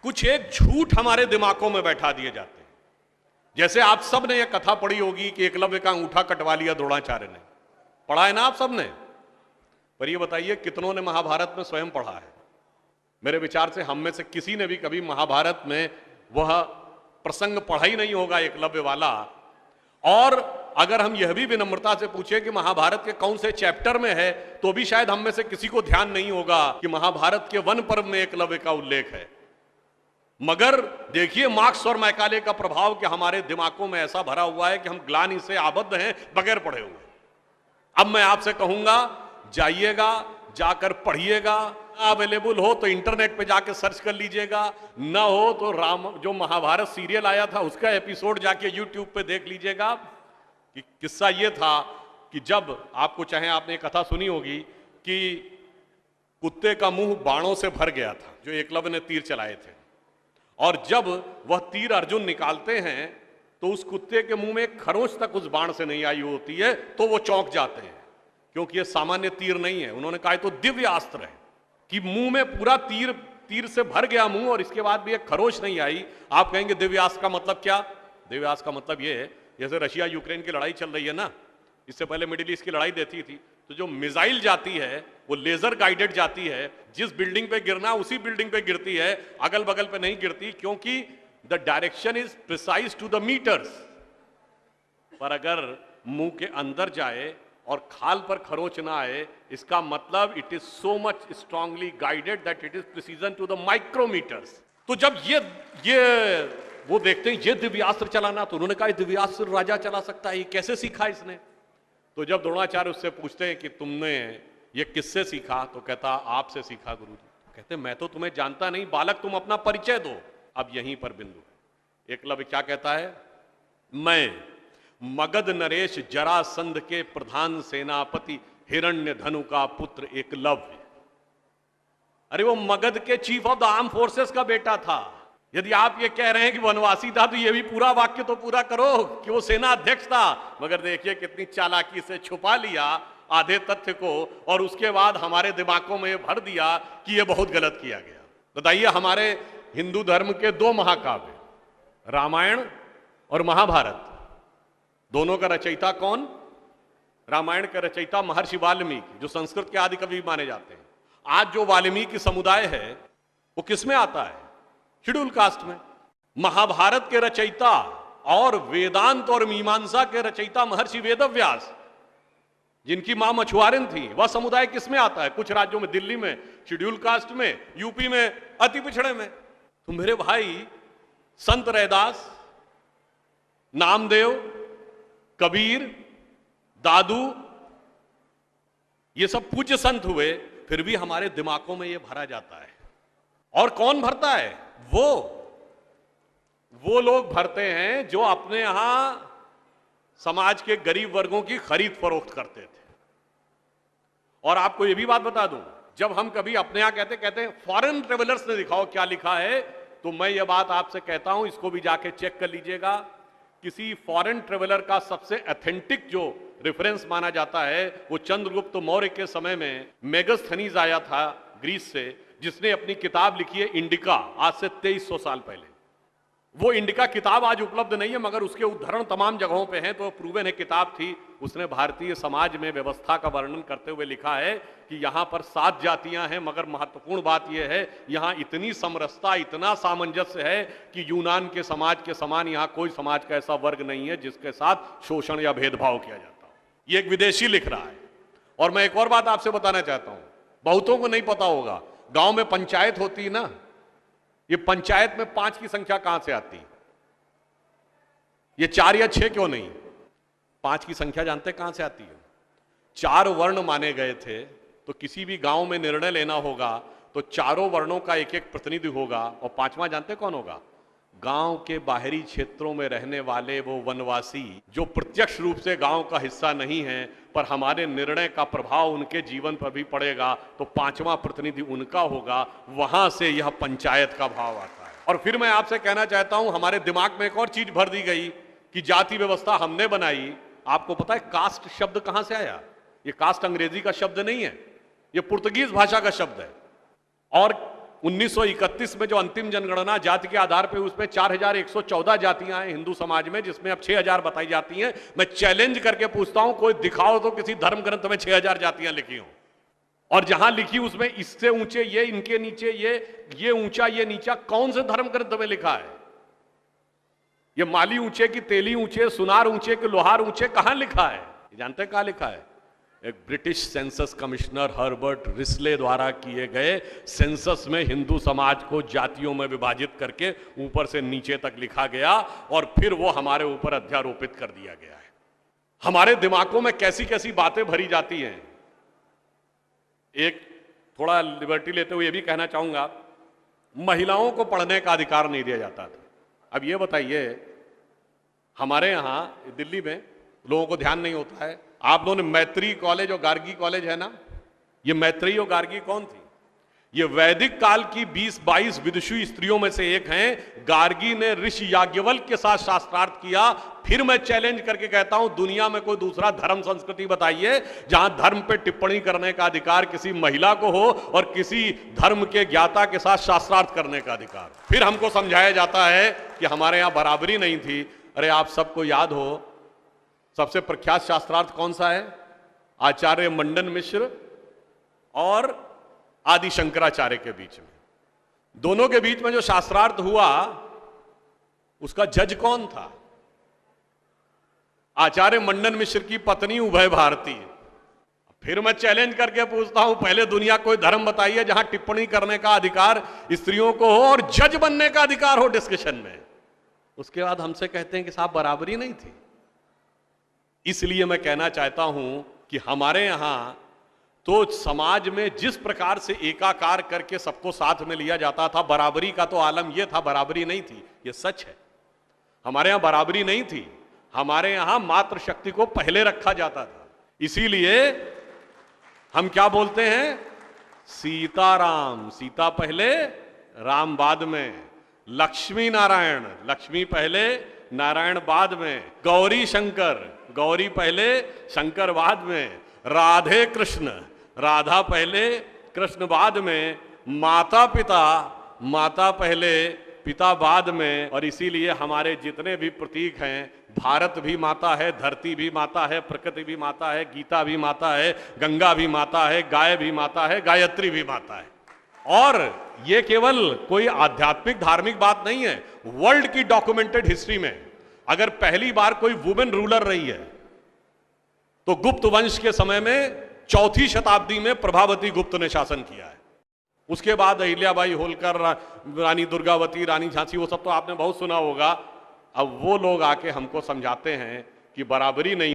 कुछ एक झूठ हमारे दिमागों में बैठा दिए जाते हैं। जैसे आप सब ने यह कथा पढ़ी होगी कि एकलव्य का अंगूठा कटवा लिया द्रोणाचार्य ने, पढ़ा है ना आप सब ने? पर यह बताइए कितनों ने महाभारत में स्वयं पढ़ा है? मेरे विचार से हम में से किसी ने भी कभी महाभारत में वह प्रसंग पढ़ा ही नहीं होगा एकलव्य वाला। और अगर हम यह भी विनम्रता से पूछे कि महाभारत के कौन से चैप्टर में है, तो भी शायद हम में से किसी को ध्यान नहीं होगा कि महाभारत के वन पर्व में एकलव्य का उल्लेख है। मगर देखिए मार्क्स और मैकाले का प्रभाव कि हमारे दिमागों में ऐसा भरा हुआ है कि हम ग्लानि से आबद्ध हैं बगैर पढ़े हुए। अब मैं आपसे कहूंगा, जाइएगा, जाकर पढ़िएगा। अवेलेबल हो तो इंटरनेट पे जाके सर्च कर लीजिएगा, ना हो तो जो महाभारत सीरियल आया था उसका एपिसोड जाके यूट्यूब पे देख लीजिएगा। कि किस्सा ये था कि जब आपको चाहे आपने कथा सुनी होगी कि कुत्ते का मुंह बाणों से भर गया था, जो एकलव्य ने तीर चलाए थे, और जब वह तीर अर्जुन निकालते हैं तो उस कुत्ते के मुंह में एक खरोंच तक उस बाण से नहीं आई होती है, तो वो चौंक जाते हैं क्योंकि ये सामान्य तीर नहीं है। उन्होंने कहा तो दिव्य अस्त्र है कि मुंह में पूरा तीर से भर गया मुंह और इसके बाद भी एक खरोंच नहीं आई। आप कहेंगे दिव्यास्त्र का मतलब क्या? दिव्यास्त्र का मतलब ये है, जैसे रशिया यूक्रेन की लड़ाई चल रही है ना, इससे पहले मिडिल ईस्ट की लड़ाई देती थी, तो जो मिसाइल जाती है वो लेजर गाइडेड जाती है, जिस बिल्डिंग पे गिरना उसी बिल्डिंग पे गिरती है, अगल बगल पे नहीं गिरती, क्योंकि the direction is precise to the meters. पर अगर मुंह के अंदर जाए और खाल पर खरोंच ना आए, इसका मतलब it is so much strongly guided that it is precision to the micrometers. तो जब ये वो देखते हैं ये दिव्यास्त्र चलाना, तो उन्होंने कहा दिव्यास्त्र राजा चला सकता है, ये कैसे सीखा इसने? तो जब द्रोणाचार्य उससे पूछते हैं कि तुमने ये किससे सीखा, तो कहता आपसे सीखा गुरुजी। कहते मैं तो तुम्हें जानता नहीं बालक, तुम अपना परिचय दो। अब यहीं पर बिंदु है। एकलव्य क्या कहता है? मैं मगध नरेश जरासंध के प्रधान सेनापति हिरण्यधनु का पुत्र एकलव्य। अरे वो मगध के chief of the arm forces का बेटा था। यदि आप ये कह रहे हैं कि वनवासी था, तो ये भी पूरा वाक्य तो पूरा करो कि वो सेना अध्यक्ष था। मगर देखिए कितनी चालाकी से छुपा लिया आधे तथ्य को, और उसके बाद हमारे दिमागों में भर दिया कि ये बहुत गलत किया गया। बताइए, हमारे हिंदू धर्म के दो महाकाव्य, रामायण और महाभारत, दोनों का रचयिता कौन? रामायण का रचयिता महर्षि वाल्मीकि, जो संस्कृत के आदि कवि माने जाते हैं। आज जो वाल्मीकि समुदाय है वो किसमें आता है? शेड्यूल कास्ट में। महाभारत के रचयिता और वेदांत और मीमांसा के रचयिता महर्षि वेदव्यास, जिनकी मां मछुआरिन थी, वह समुदाय किसमें आता है? कुछ राज्यों में, दिल्ली में शेड्यूल कास्ट में, यूपी में अति पिछड़े में। तो मेरे भाई, संत रैदास, नामदेव, कबीर, दादू, ये सब पूज्य संत हुए, फिर भी हमारे दिमागों में ये भरा जाता है। और कौन भरता है? वो लोग भरते हैं जो अपने यहां समाज के गरीब वर्गों की खरीद फरोख्त करते थे। और आपको यह भी बात बता दूं, जब हम कभी अपने यहां कहते हैं फॉरेन ट्रेवलर्स ने दिखाओ क्या लिखा है, तो मैं ये बात आपसे कहता हूं, इसको भी जाके चेक कर लीजिएगा। किसी फॉरेन ट्रेवलर का सबसे ऑथेंटिक जो रेफरेंस माना जाता है, वो चंद्रगुप्त मौर्य के समय में मेगस्थनीज आया था ग्रीस से, जिसने अपनी किताब लिखी है इंडिका, आज से 2300 साल पहले। वो इंडिका किताब आज उपलब्ध नहीं है, मगर उसके उद्धरण तमाम जगहों पे हैं, तो प्रूवन है किताब थी। उसने भारतीय समाज में व्यवस्था का वर्णन करते हुए लिखा है कि यहां पर 7 जातियां हैं, मगर महत्वपूर्ण बात यह है यहां इतनी समरसता, इतना सामंजस्य है कि यूनान के समाज के समान यहां कोई समाज का ऐसा वर्ग नहीं है जिसके साथ शोषण या भेदभाव किया जाता हो। ये एक विदेशी लिख रहा है। और मैं एक और बात आपसे बताना चाहता हूं, बहुतों को नहीं पता होगा, गांव में पंचायत होती है ना, ये पंचायत में 5 की संख्या कहां से आती है? ये 4 या 6 क्यों नहीं? 5 की संख्या जानते कहां से आती है? 4 वर्ण माने गए थे, तो किसी भी गांव में निर्णय लेना होगा तो चारों वर्णों का एक एक प्रतिनिधि होगा, और 5वां जानते कौन होगा? गांव के बाहरी क्षेत्रों में रहने वाले वो वनवासी जो प्रत्यक्ष रूप से गांव का हिस्सा नहीं है, पर हमारे निर्णय का प्रभाव उनके जीवन पर भी पड़ेगा, तो 5वां प्रतिनिधि उनका होगा। वहां से यह पंचायत का भाव आता है। और फिर मैं आपसे कहना चाहता हूं, हमारे दिमाग में एक और चीज भर दी गई कि जाति व्यवस्था हमने बनाई। आपको पता है कास्ट शब्द कहां से आया? ये कास्ट अंग्रेजी का शब्द नहीं है, ये पुर्तगीज भाषा का शब्द है। और 1931 में जो अंतिम जनगणना जाति के आधार पर उसमें 4114 जातियां हैं हिंदू समाज में, जिसमें अब 6000 बताई जाती हैं। मैं चैलेंज करके पूछता हूं, कोई दिखाओ तो किसी धर्म ग्रंथ में 6000 जातियां लिखी हो, और जहां लिखी उसमें इससे ऊंचे ये, इनके नीचे ये ऊंचा ये नीचा, कौन से धर्म ग्रंथ में लिखा है? ये माली ऊंचे की तेली ऊंचे, सुनार ऊंचे कि लोहार ऊंचे, कहां लिखा है? जानते हैं कहां लिखा है? एक British census commissioner Herbert Risley द्वारा किए गए सेंसस में हिंदू समाज को जातियों में विभाजित करके ऊपर से नीचे तक लिखा गया, और फिर वो हमारे ऊपर अध्यारोपित कर दिया गया है। हमारे दिमागों में कैसी कैसी बातें भरी जाती हैं। एक थोड़ा लिबर्टी लेते हुए ये भी कहना चाहूंगा, महिलाओं को पढ़ने का अधिकार नहीं दिया जाता था। अब ये बताइए, हमारे यहां दिल्ली में लोगों को ध्यान नहीं होता है, आप लोगों ने मैत्री कॉलेज और गार्गी कॉलेज है ना, ये मैत्री और गार्गी कौन थी? ये वैदिक काल की 20-22 विदुषी स्त्रियों में से एक हैं। गार्गी ने ऋषि याज्ञवल्क्य के साथ शास्त्रार्थ किया। फिर मैं चैलेंज करके कहता हूं, दुनिया में कोई दूसरा धर्म संस्कृति बताइए जहां धर्म पे टिप्पणी करने का अधिकार किसी महिला को हो और किसी धर्म के ज्ञाता के साथ शास्त्रार्थ करने का अधिकार। फिर हमको समझाया जाता है कि हमारे यहां बराबरी नहीं थी। अरे आप सबको याद हो, सबसे प्रख्यात शास्त्रार्थ कौन सा है? आचार्य मंडन मिश्र और आदि शंकराचार्य के बीच में, दोनों के बीच में जो शास्त्रार्थ हुआ उसका जज कौन था? आचार्य मंडन मिश्र की पत्नी उभय भारती। फिर मैं चैलेंज करके पूछता हूं, पहले दुनिया कोई धर्म बताइए जहां टिप्पणी करने का अधिकार स्त्रियों को हो और जज बनने का अधिकार हो डिस्कशन में। उसके बाद हमसे कहते हैं कि साहब बराबरी नहीं थी। इसलिए मैं कहना चाहता हूं कि हमारे यहां तो समाज में जिस प्रकार से एकाकार करके सबको साथ में लिया जाता था, बराबरी का तो आलम यह था, बराबरी नहीं थी, यह सच है। हमारे यहां बराबरी नहीं थी, हमारे यहां मातृशक्ति को पहले रखा जाता था। इसीलिए हम क्या बोलते हैं? सीताराम, सीता पहले राम बाद में। लक्ष्मी नारायण, लक्ष्मी पहले नारायण बाद में। गौरी शंकर, गौरी पहले शंकर बाद में। राधे कृष्ण, राधा पहले कृष्ण बाद में। माता पिता, माता पहले पिता बाद में। और इसीलिए हमारे जितने भी प्रतीक हैं, भारत भी माता है, धरती भी माता है, प्रकृति भी माता है, गीता भी माता है, गंगा भी माता है, गाय भी माता है, गायत्री भी माता है। और ये केवल कोई आध्यात्मिक धार्मिक बात नहीं है। वर्ल्ड की डॉक्यूमेंटेड हिस्ट्री में अगर पहली बार कोई वुमेन रूलर रही है तो गुप्त वंश के समय में 4वीं शताब्दी में प्रभावती गुप्त ने शासन किया है। उसके बाद अहिल्याबाई होलकर, रानी दुर्गावती, रानी झांसी, वो सब तो आपने बहुत सुना होगा। अब वो लोग आके हमको समझाते हैं कि बराबरी नहीं